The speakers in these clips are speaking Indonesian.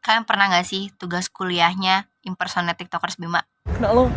Kalian pernah nggak sih tugas kuliahnya impersonate tiktokers Bima? Kena lo.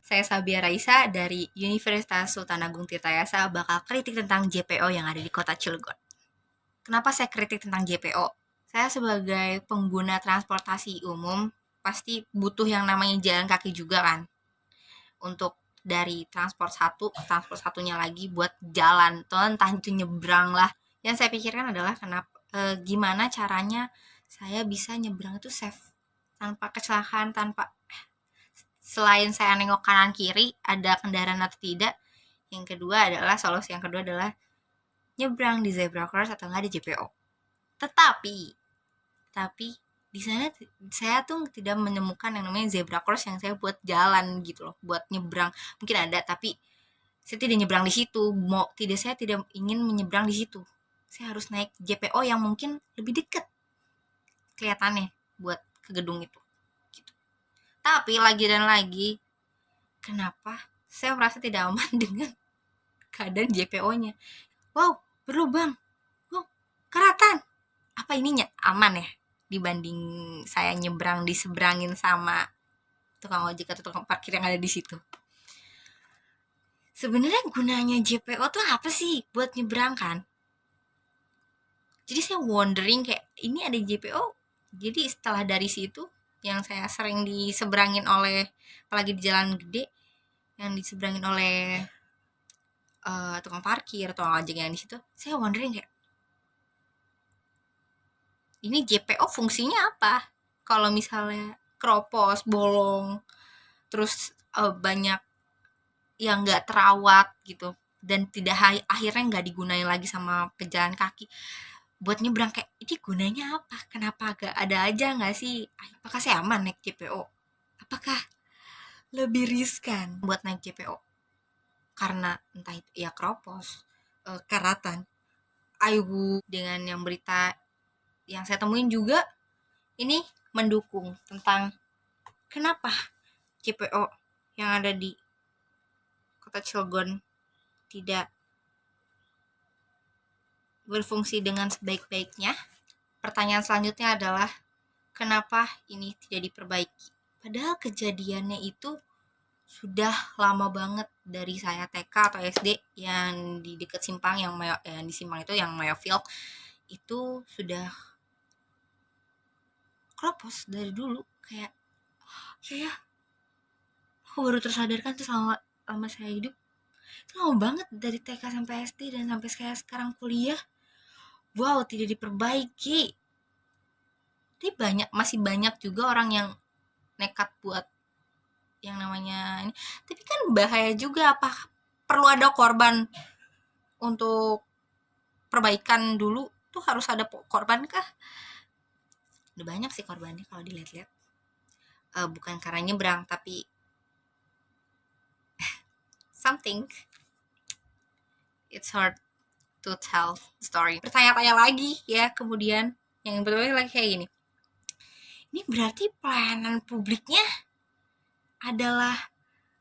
Saya Sabia Raisa dari Universitas Sultan Agung Tirtayasa bakal kritik tentang JPO yang ada di kota Cilegon. Kenapa saya kritik tentang JPO? Saya sebagai pengguna transportasi umum pasti butuh yang namanya jalan kaki juga kan. Untuk dari transport satunya lagi buat jalan. Tuh entah itu nyebrang lah. Yang saya pikirkan adalah gimana caranya saya bisa nyebrang itu safe tanpa kecelakaan, tanpa selain saya nengok kanan kiri ada kendaraan atau tidak. Yang kedua adalah solusi yang kedua adalah nyebrang di zebra cross atau nggak di JPO. Tapi di sana saya tuh tidak menemukan yang namanya zebra cross yang saya buat jalan gitu loh, buat nyebrang. Mungkin ada, tapi saya tidak nyebrang di situ. Saya tidak ingin menyeberang di situ. Saya harus naik JPO yang mungkin lebih dekat kelihatannya buat ke gedung itu. Gitu. Tapi lagi dan lagi, kenapa saya merasa tidak aman dengan keadaan JPO-nya? Wow, berlubang. Wow, keratan. Apa ininya aman ya dibanding saya nyebrang diseberangin sama tukang ojek atau tukang parkir yang ada di situ? Sebenarnya gunanya JPO tuh apa sih buat nyebrang kan? Jadi saya wondering kayak ini ada JPO. Jadi setelah dari situ yang saya sering diseberangin oleh apalagi di jalan gede yang diseberangin oleh tukang parkir atau ojek yang di situ, saya wondering kayak ini JPO fungsinya apa? Kalau misalnya keropos, bolong, terus banyak yang nggak terawat gitu, dan tidak akhirnya nggak digunain lagi sama pejalan kaki buat nyebrang, kayak ini gunanya apa? Kenapa gak ada aja nggak sih? Apakah saya aman naik JPO? Apakah lebih riskan buat naik JPO? Karena entah itu ya keropos, karatan, ayu dengan yang berita yang saya temuin juga ini mendukung tentang kenapa JPO yang ada di kota Cilegon tidak berfungsi dengan sebaik-baiknya. Pertanyaan selanjutnya adalah kenapa ini tidak diperbaiki? Padahal kejadiannya itu sudah lama banget dari saya TK atau SD yang di dekat simpang yang di simpang itu yang Mayofield itu sudah keropos dari dulu. Kayak ya aku baru tersadarkan tuh selama lama saya hidup itu lama banget dari TK sampai SD dan sampai saya sekarang kuliah. Wow, tidak diperbaiki. Tapi masih banyak juga orang yang nekat buat yang namanya ini. Tapi kan bahaya juga, apa perlu ada korban untuk perbaikan dulu tuh, harus ada korban kah? Udah banyak sih korbannya kalau dilihat-lihat. Bukan karena nyebrang tapi something. It's hard to tell story. Bertanya-tanya lagi ya kemudian yang betul-betul lagi kayak gini. Ini berarti pelayanan publiknya adalah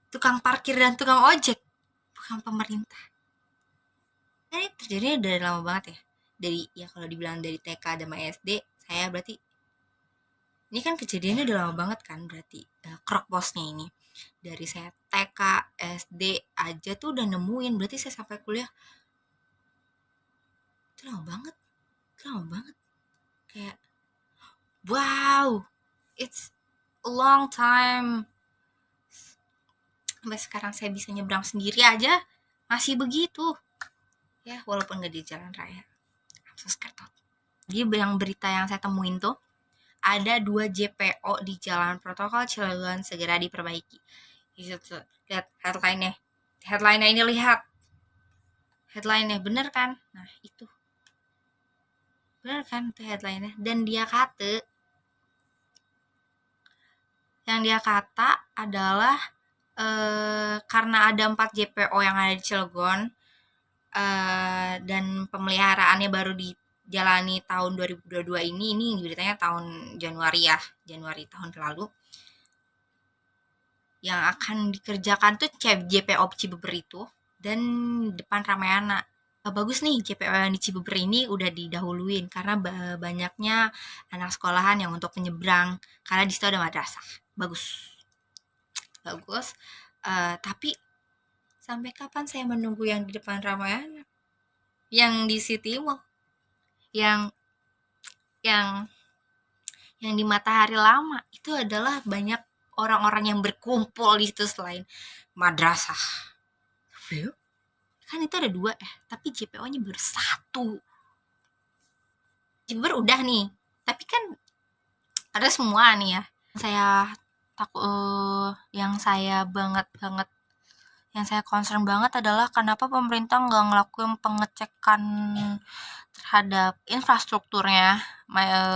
tukang parkir dan tukang ojek, bukan pemerintah. Ini terjadi dari lama banget ya. Dari ya kalau dibilang dari TK dan SD, saya berarti ini kan kejadiannya udah lama banget kan, berarti keroposnya ini. Dari saya TK, SD aja tuh udah nemuin, berarti saya sampai kuliah itu lama banget. Itu lama banget. Kayak wow, it's a long time. Sampai sekarang saya bisa nyebrang sendiri aja masih begitu. Ya, walaupun gak di jalan raya. I'm so scared. Jadi yang berita yang saya temuin tuh ada 2 JPO di Jalan Protokol Cilegon segera diperbaiki. Gitu tuh. Lihat headline-nya. Headline-nya ini lihat. Headline-nya bener kan? Nah, itu. Bener kan itu headline-nya. Dan yang dia kata adalah karena ada 4 JPO yang ada di Cilegon dan pemeliharaannya baru dijalani tahun 2022 ini beritanya tahun Januari ya, Januari tahun lalu. Yang akan dikerjakan tuh JPO Cibeber itu dan depan Ramayana. bagus nih JPO yang di Cibeber ini udah didahuluin karena banyaknya anak sekolahan yang untuk menyeberang karena di situ ada madrasah. Bagus, bagus. Tapi sampai kapan saya menunggu yang di depan Ramayana? Yang di City Mall? Yang yang yang di Matahari Lama itu adalah banyak orang-orang yang berkumpul di situ selain madrasah. Kan itu ada 2 ya, tapi JPO-nya baru 1. Jember udah nih, tapi kan ada semua nih ya. Saya yang saya yang saya concern banget adalah kenapa pemerintah nggak ngelakuin pengecekan terhadap infrastrukturnya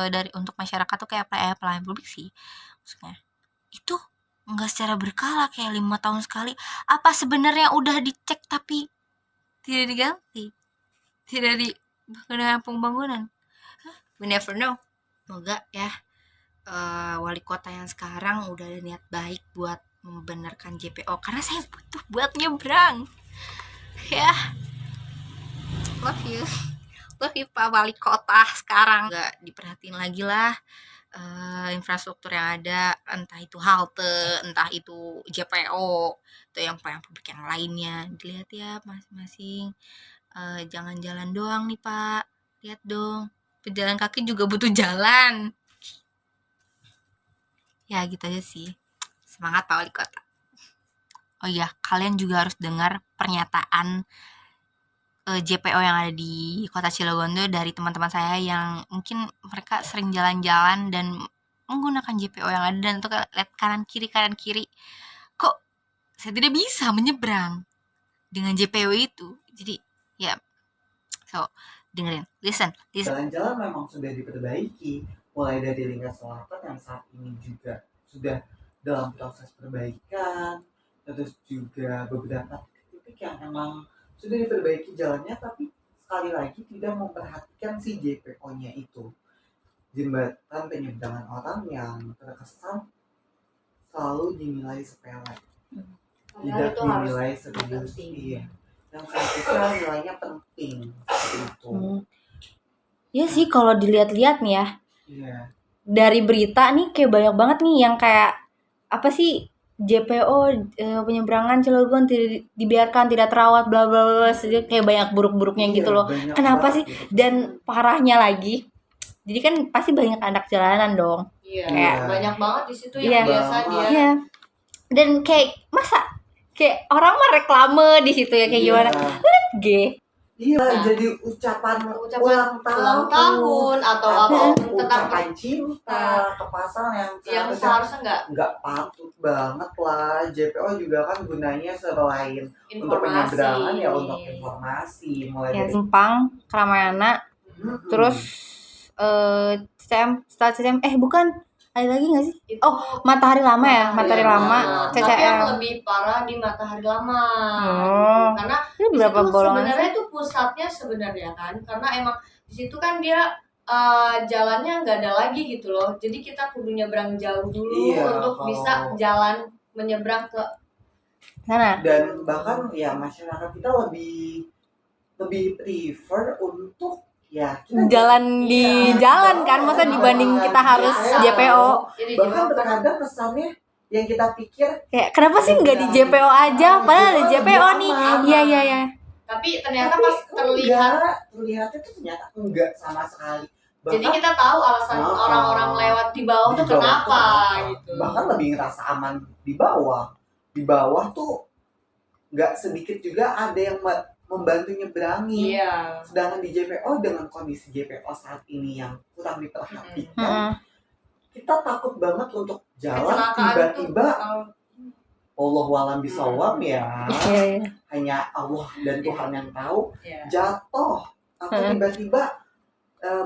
dari untuk masyarakat tuh kayak pelayanan publik sih maksudnya. Itu nggak secara berkala kayak 5 tahun sekali. Apa sebenarnya udah dicek tapi tidak diganti? Tidak di dengan pembangunan? We never know. Semoga ya wali kota yang sekarang udah ada niat baik buat membenarkan JPO karena saya butuh buat nyebrang. Ya, love you. Love you Pak Wali Kota sekarang. Nggak diperhatiin lagi lah infrastruktur yang ada, entah itu halte, entah itu JPO, atau yang publik yang lainnya. Dilihat ya masing-masing. Jangan jalan doang nih Pak, lihat dong. Pejalan kaki juga butuh jalan. Ya gitu aja sih. Semangat Pak Wali Kota. Oh iya, kalian juga harus dengar pernyataan JPO yang ada di kota Cilegon tuh dari teman-teman saya yang mungkin mereka sering jalan-jalan dan menggunakan JPO yang ada dan untuk lihat kanan kiri kok saya tidak bisa menyeberang dengan JPO itu. Jadi ya, so dengerin, listen. Jalan-jalan memang sudah diperbaiki, mulai dari Lingkar Selatan yang saat ini juga sudah dalam proses perbaikan, terus juga beberapa titik yang emang sudah diperbaiki jalannya, tapi sekali lagi tidak memperhatikan si JPO-nya itu. Jembatan penyeberangan orang yang terkesan selalu dinilai sepele, tidak dinilai serius. Iya, yang seharusnya nilainya penting seperti itu. Ya sih kalau dilihat-lihat nih ya. Iya. Dari berita nih kayak banyak banget nih yang kayak apa sih JPO penyeberangan Cilegon tidak dibiarkan, tidak terawat, bla bla bla, kayak banyak buruk-buruknya gitu loh. Kenapa sih? Dan parahnya lagi, jadi kan pasti banyak anak jalanan dong. Iya. Kayak banyak banget di situ yang biasa dia. Iya. Dan kayak masa kayak orang mah reklame di situ ya kayak gimana? Lihat G. Iya, jadi ucapan ulang tahun atau apapun ucapan cinta ke pasangan yang seharusnya nggak patut banget lah. JPO juga kan gunanya selain untuk penyeberangan ya untuk informasi, mulai dari Simpang Ramayana, terus CCM, setelah CCM bukan ada lagi nggak sih? Oh, Matahari Lama ya, Matahari Lama, CCM. Tapi yang lebih parah di Matahari Lama. Karena itu berapa bolongan? Sebenarnya itu pusatnya sebenarnya kan, karena emang di situ kan dia jalannya nggak ada lagi gitu loh. Jadi kita kudu nyebrang jauh dulu untuk bisa jalan menyeberang ke sana. Dan bahkan ya masyarakat kita lebih prefer untuk ya jalan di jalan kan, masa dibanding kita harus JPO. Bahkan terkadang kesannya yang kita pikir kayak kenapa sih nggak di JPO aja, padahal ada JPO nih. Iya. Tapi ternyata pas terlihatnya tuh ternyata enggak sama sekali. Bahkan, jadi kita tahu alasan orang-orang lewat di bawah tuh kenapa gitu. Bahkan lebih ngerasa aman di bawah. Di bawah tuh nggak sedikit juga ada yang membantu nyeberangi. Iya. Sedangkan di JPO dengan kondisi JPO saat ini yang kurang diperhatikan, kita takut banget untuk jalan tiba-tiba Allahualam bisawab ya. Hanya Allah dan Tuhan yang tahu. Jatuh atau tiba-tiba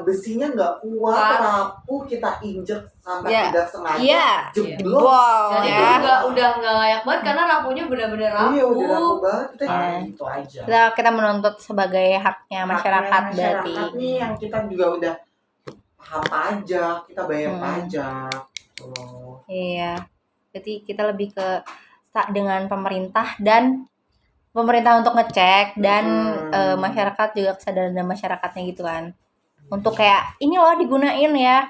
besinya nggak kuat, rapuh, kita injek sampai tidak sengaja jeblok. Jadi udah nggak layak banget karena rapuhnya benar-benar rapuh. Iya, udah rapuh banget. Itu aja. Kita menuntut sebagai haknya masyarakat berarti. Nih yang kita juga udah paham pajak, kita bayar pajak. Iya. Berarti kita lebih ke dengan pemerintah dan pemerintah untuk ngecek dan Hmm. masyarakat juga kesadaran dari masyarakatnya gitu kan. Untuk kayak ini loh digunain ya